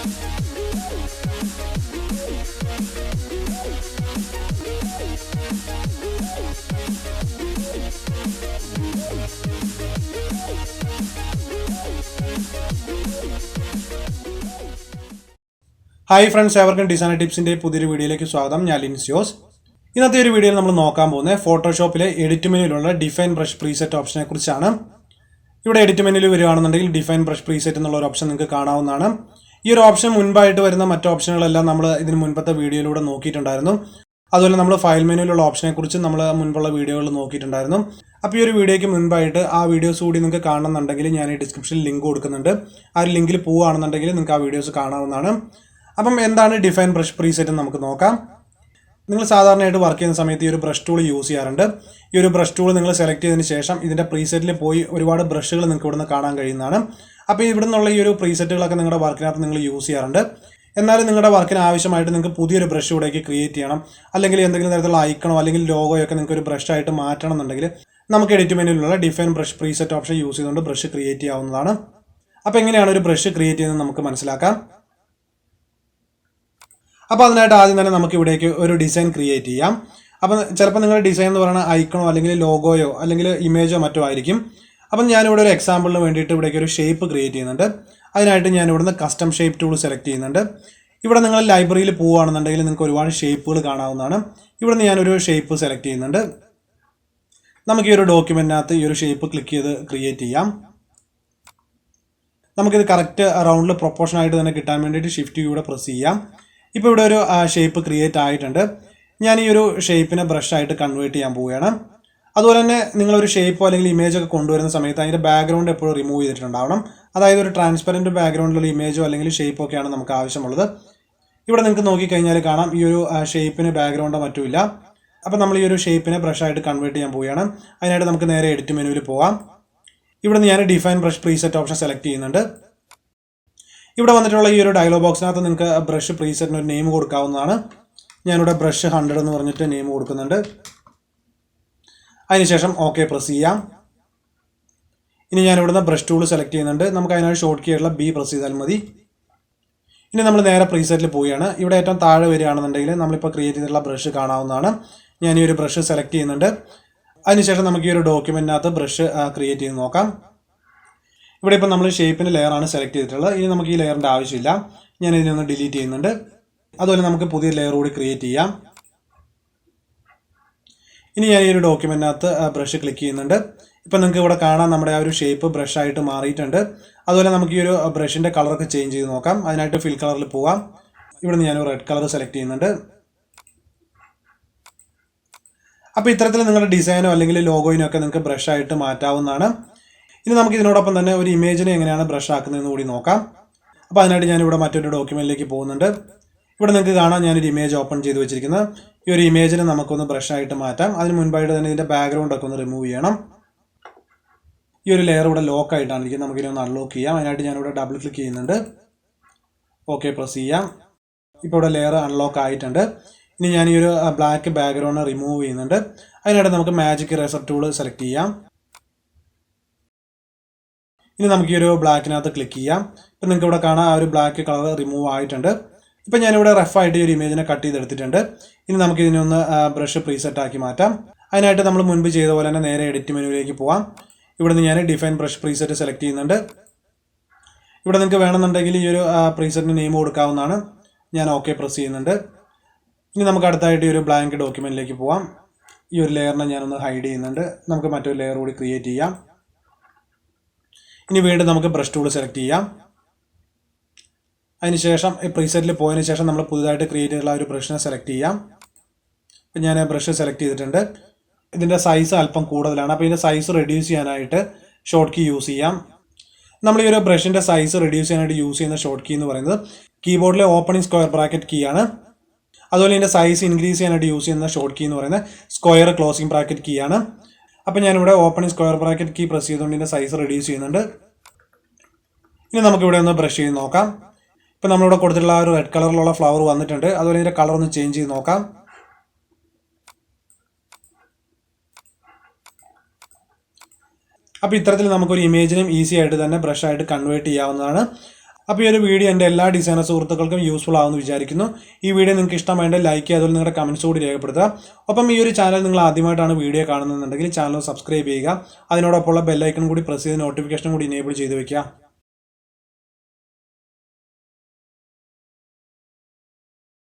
Hi friends, എവർക്കും designer ടിപ്സിൻ്റെ പുതിയൊരു വീഡിയോയിലേക്ക് സ്വാഗതം. ഞാൻ ലിൻസിയോസ്. ഇന്നത്തെ ഒരു വീഡിയോയിൽ നമ്മൾ നോക്കാൻ പോകുന്നത് ഫോട്ടോഷോപ്പിലെ എഡിറ്റ് മെനുവിലുള്ള ഡിഫൈൻ ബ്രഷ് പ്രീസെറ്റ് ഓപ്ഷനെ കുറിച്ചാണ്. ഇവിടെ എഡിറ്റ് മെനുവിൽ വരികയാണെന്നുണ്ടെങ്കിൽ ഡിഫൈൻ ബ്രഷ് പ്രീസെറ്റ് എന്നുള്ള ഒരു ഓപ്ഷൻ നിങ്ങൾക്ക് കാണാവുന്നതാണ്. ഈ ഒരു ഓപ്ഷൻ മുൻപായിട്ട് വരുന്ന മറ്റ് ഓപ്ഷനുകളെല്ലാം നമ്മൾ ഇതിന് മുൻപത്തെ വീഡിയോയിലൂടെ നോക്കിയിട്ടുണ്ടായിരുന്നു. അതുപോലെ നമ്മൾ ഫയൽ മെനുവിലുള്ള ഓപ്ഷനെ കുറിച്ച് നമ്മൾ മുൻപുള്ള വീഡിയോകളിൽ നോക്കിയിട്ടുണ്ടായിരുന്നു. അപ്പോൾ ഈ ഒരു വീഡിയോയ്ക്ക് മുൻപായിട്ട് ആ വീഡിയോസ് കൂടി നിങ്ങൾക്ക് കാണണമെന്നുണ്ടെങ്കിൽ ഞാൻ ഈ ഡിസ്ക്രിപ്ഷനിൽ ലിങ്ക് കൊടുക്കുന്നുണ്ട്. ആ ഒരു ലിങ്കിൽ പോവുകയാണെന്നുണ്ടെങ്കിൽ നിങ്ങൾക്ക് ആ വീഡിയോസ് കാണാവുന്നതാണ്. അപ്പം എന്താണ് ഡിഫൈൻ ബ്രഷ് പ്രീസെറ്റ് എന്ന് നമുക്ക് നോക്കാം. നിങ്ങൾ സാധാരണയായിട്ട് വർക്ക് ചെയ്യുന്ന സമയത്ത് ഈ ഒരു ബ്രഷ് ടൂൾ യൂസ് ചെയ്യാറുണ്ട്. ഈ ഒരു ബ്രഷ് ടൂൾ നിങ്ങൾ സെലക്ട് ചെയ്തതിന് ശേഷം ഇതിൻ്റെ പ്രീസെറ്റിൽ പോയി ഒരുപാട് ബ്രഷുകൾ നിങ്ങൾക്ക് ഇവിടുന്ന് കാണാൻ കഴിയുന്നതാണ്. അപ്പോൾ ഇവിടെ നിന്നുള്ള ഈ ഒരു പ്രീസെറ്റുകളൊക്കെ നിങ്ങളുടെ വർക്കിനകത്ത് നിങ്ങൾ യൂസ് ചെയ്യാറുണ്ട്. എന്നാലും നിങ്ങളുടെ വർക്കിന് ആവശ്യമായിട്ട് നിങ്ങൾക്ക് പുതിയൊരു ബ്രഷ് ഇവിടേക്ക് ക്രിയേറ്റ് ചെയ്യണം, അല്ലെങ്കിൽ എന്തെങ്കിലും തരത്തിലുള്ള ഐക്കണോ അല്ലെങ്കിൽ ലോഗോയോ ഒക്കെ നിങ്ങൾക്ക് ഒരു ബ്രഷായിട്ട് മാറ്റണം എന്നുണ്ടെങ്കിൽ നമുക്ക് എഡിറ്റ് മെനുവിലുള്ള define brush preset option use ചെയ്തുകൊണ്ട് ബ്രഷ് ക്രിയേറ്റ് ചെയ്യാവുന്നതാണ്. അപ്പോൾ എങ്ങനെയാണ് ഒരു ബ്രഷ് ക്രിയേറ്റ് ചെയ്യുന്നത് നമുക്ക് മനസ്സിലാക്കാം. അപ്പോൾ അതിനായിട്ട് ആദ്യം തന്നെ നമുക്ക് ഇവിടേക്ക് ഒരു ഡിസൈൻ ക്രിയേറ്റ് ചെയ്യാം. അപ്പോൾ ചിലപ്പോൾ നിങ്ങളുടെ ഡിസൈൻ എന്ന് പറയുന്ന ഐക്കണോ അല്ലെങ്കിൽ ലോഗോയോ അല്ലെങ്കിൽ ഇമേജോ മറ്റോ ആയിരിക്കും. അപ്പം ഞാനിവിടെ ഒരു എക്സാമ്പിളിന് വേണ്ടിയിട്ട് ഇവിടേക്ക് ഒരു ഷേപ്പ് ക്രിയേറ്റ് ചെയ്യുന്നുണ്ട്. അതിനായിട്ട് ഞാൻ ഇവിടുന്ന് കസ്റ്റം ഷേപ്പ് ടൂൾ സെലക്ട് ചെയ്യുന്നുണ്ട്. ഇവിടെ നിങ്ങൾ ലൈബ്രറിയിൽ പോവുകയാണെന്നുണ്ടെങ്കിൽ നിങ്ങൾക്ക് ഒരുപാട് ഷേപ്പുകൾ കാണാവുന്നതാണ്. ഇവിടുന്ന് ഞാനൊരു ഷേപ്പ് സെലക്ട് ചെയ്യുന്നുണ്ട്. നമുക്ക് ഈ ഒരു ഡോക്യുമെൻറ്റിനകത്ത് ഈ ഒരു ഷേപ്പ് ക്ലിക്ക് ചെയ്ത് ക്രിയേറ്റ് ചെയ്യാം. നമുക്കിത് കറക്റ്റ് റൗണ്ടിൽ പ്രൊപ്പോർഷനായിട്ട് തന്നെ കിട്ടാൻ വേണ്ടിയിട്ട് ഷിഫ്റ്റ് ഇവിടെ പ്രസ് ചെയ്യാം. ഇപ്പോൾ ഇവിടെ ഒരു ഷേപ്പ് ക്രിയേറ്റ് ആയിട്ടുണ്ട്. ഞാൻ ഈ ഒരു ഷേപ്പിനെ ബ്രഷായിട്ട് കൺവേർട്ട് ചെയ്യാൻ പോവുകയാണ്. അതുപോലെ തന്നെ നിങ്ങളൊരു ഷേപ്പോ അല്ലെങ്കിൽ ഇമേജോ ഒക്കെ കൊണ്ടുവരുന്ന സമയത്ത് അതിൻ്റെ ബാക്ക്ഗ്രൗണ്ട് എപ്പോഴും റിമൂവ് ചെയ്തിട്ടുണ്ടാവണം. അതായത് ഒരു ട്രാൻസ്പെറൻറ്റ് ബാക്ക്ഗ്രൗണ്ടിലുള്ള ഇമേജോ അല്ലെങ്കിൽ ഷേപ്പോ ഒക്കെയാണ് നമുക്ക് ആവശ്യമുള്ളത്. ഇവിടെ നിങ്ങൾക്ക് നോക്കിക്കഴിഞ്ഞാൽ കാണാം ഈ ഒരു ഷേപ്പിന് ബാക്ക്ഗ്രൗണ്ടോ മറ്റുമില്ല. അപ്പോൾ നമ്മൾ ഈ ഒരു ഷേപ്പിനെ ബ്രഷായിട്ട് കൺവേർട്ട് ചെയ്യാൻ പോവുകയാണ്. അതിനായിട്ട് നമുക്ക് നേരെ എഡിറ്റ് മെനുവിൽ പോകാം. ഇവിടെ നിന്ന് ഞാൻ define brush preset option select ചെയ്യുന്നുണ്ട്. ഇവിടെ വന്നിട്ടുള്ള ഈ ഒരു ഡയലോഗ് ബോക്സിനകത്ത് നിങ്ങൾക്ക് ബ്രഷ് പ്രീസെറ്റിന് ഒരു നെയിം കൊടുക്കാവുന്നതാണ്. ഞാനിവിടെ ബ്രഷ് 100 എന്ന് പറഞ്ഞിട്ട് നെയിം കൊടുക്കുന്നുണ്ട്. അതിനുശേഷം ഓക്കെ പ്രസ് ചെയ്യാം. ഇനി ഞാനിവിടുന്ന് ബ്രഷ് ടൂൾ സെലക്ട് ചെയ്യുന്നുണ്ട്. നമുക്ക് അതിനായി ഷോർട്ട് കീ ആയിട്ടുള്ള ബി പ്രസ് ചെയ്താൽ മതി. ഇനി നമ്മൾ നേരെ പ്രീസെറ്റിൽ പോവുകയാണ്. ഇവിടെ ഏറ്റവും താഴെ വരികയാണെന്നുണ്ടെങ്കിൽ നമ്മളിപ്പോൾ ക്രിയേറ്റ് ചെയ്തിട്ടുള്ള ബ്രഷ് കാണാവുന്നതാണ്. ഞാൻ ഈ ഒരു ബ്രഷ് സെലക്ട് ചെയ്യുന്നുണ്ട്. അതിനുശേഷം നമുക്ക് ഈ ഒരു ഡോക്യുമെൻറ്റിനകത്ത് ബ്രഷ് ക്രിയേറ്റ് ചെയ്ത് നോക്കാം. ഇവിടെ ഇപ്പോൾ നമ്മൾ ഷേപ്പിൻ്റെ ലെയറാണ് സെലക്ട് ചെയ്തിട്ടുള്ളത്. ഇനി നമുക്ക് ഈ ലെയറിൻ്റെ ആവശ്യമില്ല. ഞാൻ ഇതിനൊന്ന് ഡിലീറ്റ് ചെയ്യുന്നുണ്ട്. അതുപോലെ നമുക്ക് പുതിയ ലെയർ കൂടി ക്രിയേറ്റ് ചെയ്യാം. ഇനി ഞാൻ ഈ ഒരു ഡോക്യുമെൻറ്റിനകത്ത് ബ്രഷ് ക്ലിക്ക് ചെയ്യുന്നുണ്ട്. ഇപ്പം നിങ്ങൾക്ക് ഇവിടെ കാണാം നമ്മുടെ ആ ഒരു ഷേപ്പ് ബ്രഷായിട്ട് മാറിയിട്ടുണ്ട്. അതുപോലെ നമുക്ക് ഈ ഒരു ബ്രഷിൻ്റെ കളറൊക്കെ ചേഞ്ച് ചെയ്ത് നോക്കാം. അതിനായിട്ട് ഫിൽ കളറിൽ പോകാം. ഇവിടെ നിന്ന് ഞാനൊരു റെഡ് കളർ സെലക്ട് ചെയ്യുന്നുണ്ട്. അപ്പോൾ ഇത്തരത്തിൽ നിങ്ങളുടെ ഡിസൈനോ അല്ലെങ്കിൽ ലോഗോയിനോ ഒക്കെ നിങ്ങൾക്ക് ബ്രഷായിട്ട് മാറ്റാവുന്നതാണ്. ഇനി നമുക്ക് ഇതിനോടൊപ്പം തന്നെ ഒരു ഇമേജിനെ എങ്ങനെയാണ് ബ്രഷ് ആക്കുന്നതെന്ന് കൂടി നോക്കാം. അപ്പോൾ അതിനായിട്ട് ഞാനിവിടെ മറ്റൊരു ഡോക്യുമെൻറ്റിലേക്ക് പോകുന്നുണ്ട്. ഇവിടെ നിങ്ങൾക്ക് കാണാം ഞാനൊരു ഇമേജ് ഓപ്പൺ ചെയ്ത് വെച്ചിരിക്കുന്നത്. ഈ ഒരു ഇമേജിനെ നമുക്കൊന്ന് ബ്രഷായിട്ട് മാറ്റാം. അതിന് മുൻപായിട്ട് തന്നെ ഇതിൻ്റെ ബാക്ക്ഗ്രൗണ്ടൊക്കെ ഒന്ന് റിമൂവ് ചെയ്യണം. ഈ ഒരു ലെയർ ഇവിടെ ലോക്ക് ആയിട്ടാണ് ഇരിക്കുന്നത്. നമുക്കിതൊന്ന് അൺലോക്ക് ചെയ്യാം. അതിനായിട്ട് ഞാനിവിടെ ഡബിൾ ക്ലിക്ക് ചെയ്യുന്നുണ്ട്. ഓക്കെ പ്രസ് ചെയ്യാം. ഇപ്പോൾ ഇവിടെ ലെയർ അൺലോക്ക് ആയിട്ടുണ്ട്. ഇനി ഞാൻ ഈ ഒരു ബ്ലാക്ക് ബാക്ക്ഗ്രൗണ്ട് റിമൂവ് ചെയ്യുന്നുണ്ട്. അതിനായിട്ട് നമുക്ക് മാജിക് ഇറേസർ ടൂൾ സെലക്ട് ചെയ്യാം. ഇനി നമുക്ക് ഈ ഒരു ബ്ലാക്കിനകത്ത് ക്ലിക്ക് ചെയ്യാം. ഇപ്പം നിങ്ങൾക്ക് ഇവിടെ കാണാം ആ ഒരു ബ്ലാക്ക് കളർ റിമൂവ് ആയിട്ടുണ്ട്. ഇപ്പം ഞാനിവിടെ റഫായിട്ട് ഈ ഒരു ഇമേജിനെ കട്ട് ചെയ്തെടുത്തിട്ടുണ്ട്. ഇനി നമുക്ക് ഇതിനൊന്ന് ബ്രഷ് പ്രീസെറ്റ് ആക്കി മാറ്റാം. അതിനായിട്ട് നമ്മൾ മുൻപ് ചെയ്ത പോലെ തന്നെ നേരെ എഡിറ്റ് മെനുവിലേക്ക് പോകാം. ഇവിടെ നിന്ന് ഞാൻ ഡിഫൈൻ ബ്രഷ് പ്രീസെറ്റ് സെലക്ട് ചെയ്യുന്നുണ്ട്. ഇവിടെ നിങ്ങൾക്ക് വേണമെന്നുണ്ടെങ്കിൽ ഈ ഒരു പ്രീസെറ്റിന് നെയിം കൊടുക്കാവുന്നതാണ്. ഞാൻ ഓക്കെ പ്രസ് ചെയ്യുന്നുണ്ട്. ഇനി നമുക്ക് അടുത്തായിട്ട് ഈ ഒരു ബ്ലാങ്ക് ഡോക്യുമെൻറ്റിലേക്ക് പോകാം. ഈ ഒരു ലെയറിനെ ഞാനൊന്ന് ഹൈഡ് ചെയ്യുന്നുണ്ട്. നമുക്ക് മറ്റൊരു ലെയർ കൂടി ക്രിയേറ്റ് ചെയ്യാം. ഇനി വീണ്ടും നമുക്ക് ബ്രഷ് ടൂൾ സെലക്ട് ചെയ്യാം. അതിനുശേഷം പ്രീസെറ്റിൽ പോയതിന് ശേഷം നമ്മൾ പുതുതായിട്ട് ക്രിയേറ്റ് ചെയ്തിട്ടുള്ള ഒരു ബ്രഷിനെ സെലക്ട് ചെയ്യാം. ഇപ്പം ഞാൻ ബ്രഷ് സെലക്ട് ചെയ്തിട്ടുണ്ട്. ഇതിൻ്റെ സൈസ് അല്പം കൂടുതലാണ്. അപ്പോൾ ഇതിൻ്റെ സൈസ് റെഡ്യൂസ് ചെയ്യാനായിട്ട് ഷോർട്ട് കീ യൂസ് ചെയ്യാം. നമ്മൾ ഈ ഒരു ബ്രഷിൻ്റെ സൈസ് റെഡ്യൂസ് ചെയ്യാനായിട്ട് യൂസ് ചെയ്യുന്ന ഷോർട്ട് കീ എന്ന് പറയുന്നത് കീബോർഡിലെ ഓപ്പണിംഗ് സ്ക്വയർ ബ്രാക്കറ്റ് കീ ആണ്. അതുപോലെ ഇതിൻ്റെ സൈസ് ഇൻക്രീസ് ചെയ്യാനായിട്ട് യൂസ് ചെയ്യുന്ന ഷോർട്ട് കീ എന്ന് പറയുന്നത് സ്ക്വയർ ക്ലോസിംഗ് ബ്രാക്കറ്റ് കീ ആണ്. അപ്പോൾ ഞാനിവിടെ opening square bracket key press ചെയ്തുകൊണ്ട് ഇതിൻ്റെ സൈസ് റെഡ്യൂസ് ചെയ്യുന്നുണ്ട്. ഇനി നമുക്കിവിടെ ഒന്ന് ബ്രഷ് ചെയ്ത് നോക്കാം. ഇപ്പോൾ നമ്മളിവിടെ കൊടുത്തിട്ടുള്ള ആ ഒരു റെഡ് കളറിലുള്ള ഫ്ലവർ വന്നിട്ടുണ്ട്. അതുപോലെ ഇതിൻ്റെ കളർ ഒന്ന് ചേഞ്ച് ചെയ്ത് നോക്കാം. അപ്പോൾ ഇത്തരത്തിൽ നമുക്കൊരു ഇമേജിനും ഈസി ആയിട്ട് തന്നെ ബ്രഷായിട്ട് കൺവേർട്ട് ചെയ്യാവുന്നതാണ്. അപ്പോൾ ഈ ഒരു വീഡിയോ എൻ്റെ എല്ലാ ഡിസൈനർ സുഹൃത്തുക്കൾക്കും യൂസ്ഫുൾ ആവുമെന്ന് വിചാരിക്കുന്നു. ഈ വീഡിയോ നിങ്ങൾക്ക് ഇഷ്ടമായെങ്കിൽ ലൈക്ക് ചെയ്യുക, അതുപോലെ നിങ്ങളുടെ കമൻറ്റ്സ് കൂടി രേഖപ്പെടുത്തുക. ഒപ്പം ഈ ഒരു ചാനൽ നിങ്ങൾ ആദ്യമായിട്ടാണ് വീഡിയോ കാണുന്നുണ്ടെങ്കിൽ ചാനൽ സബ്സ്ക്രൈബ് ചെയ്യുക. അതിനോടൊപ്പമുള്ള ബെല്ലൈക്കൺ കൂടി പ്രസ് ചെയ്ത് നോട്ടിഫിക്കേഷൻ കൂടി ഇനേബിൾ ചെയ്ത് വയ്ക്കുക.